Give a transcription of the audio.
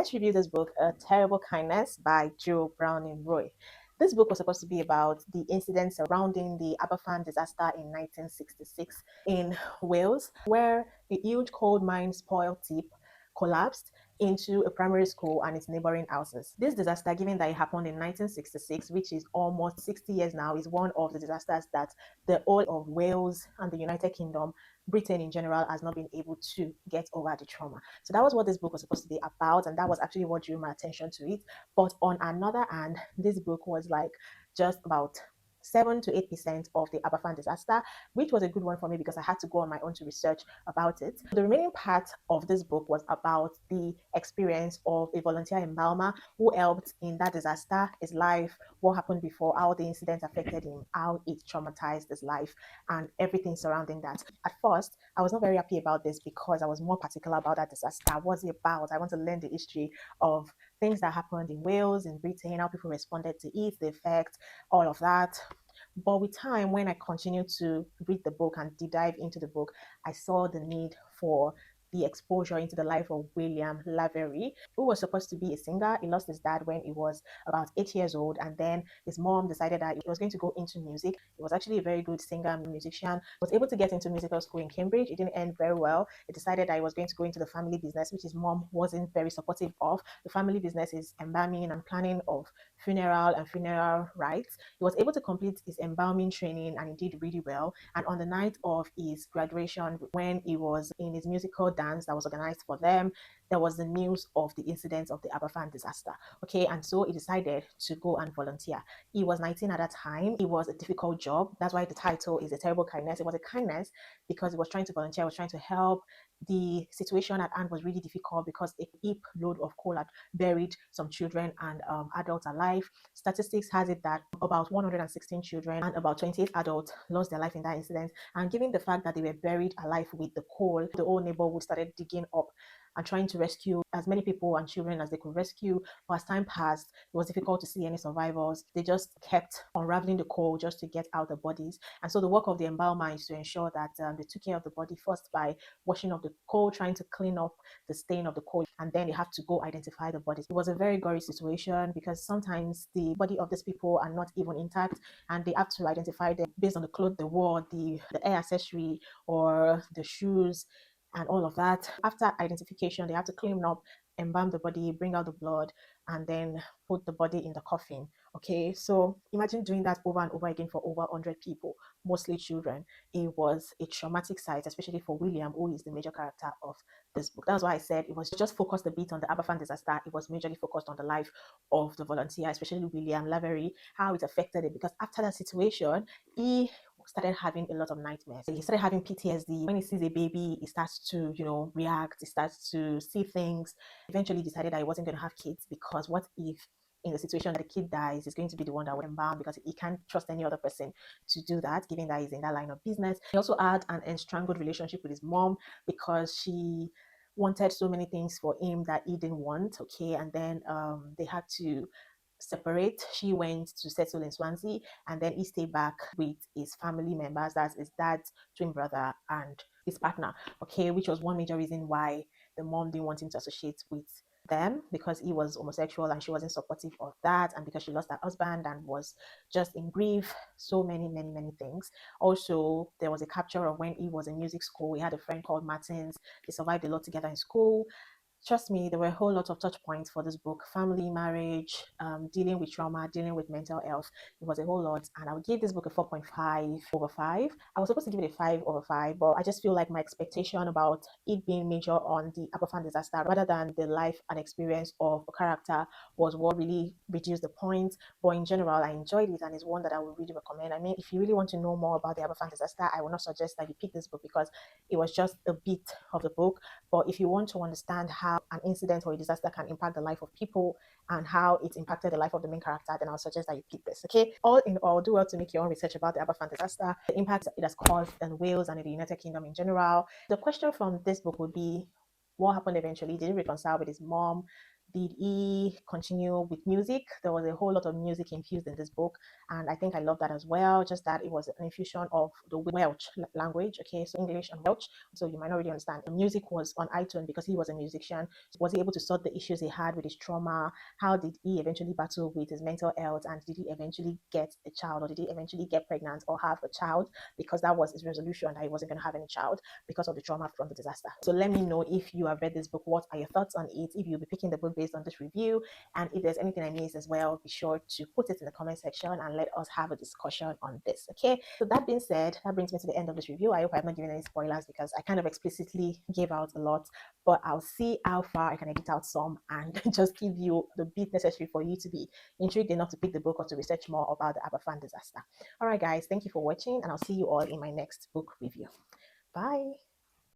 let's review this book, A Terrible Kindness by Jo Browning Wroe. This book was supposed to be about the incident surrounding the Ife-Olaitan disaster in 1966 in Wales, where a huge coal mine spoil tip collapsed into a primary school and its neighboring houses. This disaster, given that it happened in 1966, which is almost 60 years now, is one of the disasters that the whole of Wales and the United Kingdom, Britain in general, has not been able to get over the trauma. So that was what this book was supposed to be about, and that was actually what drew my attention to it. But on another hand, this book was like just about 7 to 8% of the Ife-Olaitan disaster, which was a good one for me because I had to go on my own to research about it. The remaining part of this book was about the experience of a volunteer embalmer who helped in that disaster, his life, what happened before, how the incident affected him, how it traumatized his life, and everything surrounding that. At first, I was not very happy about this because I was more particular about that disaster. What's it about? I want to learn the history of things that happened in Wales, in Britain, how people responded to it, the effect, all of that. But with time, when I continued to read the book and deep dive into the book, I saw the need for the exposure into the life of William Lavery, who was supposed to be a singer. He lost his dad when he was about 8 years old, and then his mom decided that he was going to go into music. He was actually a very good singer and musician. He was able to get into musical school in Cambridge. It didn't end very well. He decided that he was going to go into the family business, which his mom wasn't very supportive of. The family business is embalming and planning of funeral rites. He was able to complete his embalming training and he did really well. And on the night of his graduation, when he was in his musical dance that was organized for them, there was the news of the incident of the Ife-Olaitan disaster. Okay, and so he decided to go and volunteer. He was 19 at that time. It was a difficult job. That's why the title is A Terrible Kindness. It was a kindness because he was trying to volunteer, was trying to help. The situation at hand was really difficult because a heap load of coal had buried some children and adults alive. Statistics has it that about 116 children and about 28 adults lost their life in that incident. And given the fact that they were buried alive with the coal, the whole neighborhood started digging up and trying to rescue as many people and children as they could rescue. But as time passed, it was difficult to see any survivors. They just kept unraveling the coal just to get out the bodies. And so the work of the embalmer is to ensure that they took care of the body first by washing off the coal, trying to clean up the stain of the coal, and then they have to go identify the bodies. It was a very gory situation because sometimes the body of these people are not even intact and they have to identify them based on the clothes they wore, the hair accessory or the shoes and all of that. After identification, they have to clean up, embalm the body, bring out the blood, and then put the body in the coffin. Okay, so imagine doing that over and over again for over 100 people, mostly children. It was a traumatic sight, especially for William, who is the major character of this book. That's why I said it was just focused a bit on the Ife-Olaitan disaster. It was majorly focused on the life of the volunteer, especially William Lavery, how it affected it. Because after that situation, he started having a lot of nightmares. He started having PTSD. When he sees a baby, he starts to, react. He starts to see things. Eventually decided that he wasn't going to have kids because what if in the situation that the kid dies, he's going to be the one that will embalm because he can't trust any other person to do that, given that he's in that line of business. He also had an entangled relationship with his mom because she wanted so many things for him that he didn't want. Okay, and then they had to separate. She went to settle in Swansea, and then he stayed back with his family members, that's his dad's twin brother and his partner. Okay, which was one major reason why the mom didn't want him to associate with them, because he was homosexual and she wasn't supportive of that, and because she lost her husband and was just in grief. So many things. Also, there was a capture of when he was in music school. He had a friend called Martins. They survived a lot together in school. Trust me, there were a whole lot of touch points for this book: family, marriage, dealing with trauma, dealing with mental health. It was a whole lot, and I would give this book a 4.5 over 5. I was supposed to give it a 5 over 5, but I just feel like my expectation about it being major on the Ife-Olaitan disaster rather than the life and experience of a character was what really reduced the point. But in general, I enjoyed it, and it's one that I would really recommend. I mean, if you really want to know more about the Ife-Olaitan disaster, I would not suggest that you pick this book because it was just a bit of the book. But if you want to understand how an incident or a disaster can impact the life of people and how it impacted the life of the main character, then I'll suggest that you pick this. Okay. All in all, do well to make your own research about the Ife-Olaitan disaster, the impact it has caused in Wales and in the United Kingdom in general. The question from this book would be, what happened eventually? Did he reconcile with his mom? did he continue with music? There was a whole lot of music infused in this book, and I think I love that as well. Just that it was an infusion of the Welsh language, okay, so English and Welsh. So you might not really understand. The music was on iTunes because he was a musician. Was he able to sort the issues he had with his trauma? How did he eventually battle with his mental health? And did he eventually get a child, or did he eventually get pregnant or have a child? Because that was his resolution, that he wasn't going to have any child because of the trauma from the disaster. So let me know if you have read this book. What are your thoughts on it? If you'll be picking the book based on this review, and if there's anything I missed as well, be sure to put it in the comment section and let us have a discussion on this. Okay, so that being said, that brings me to the end of this review. I hope I've not given any spoilers because I kind of explicitly gave out a lot, but I'll see how far I can edit out some and just give you the bit necessary for you to be intrigued enough to pick the book or to research more about the Ife-Olaitan disaster. All right, guys, thank you for watching, and I'll see you all in my next book review. Bye.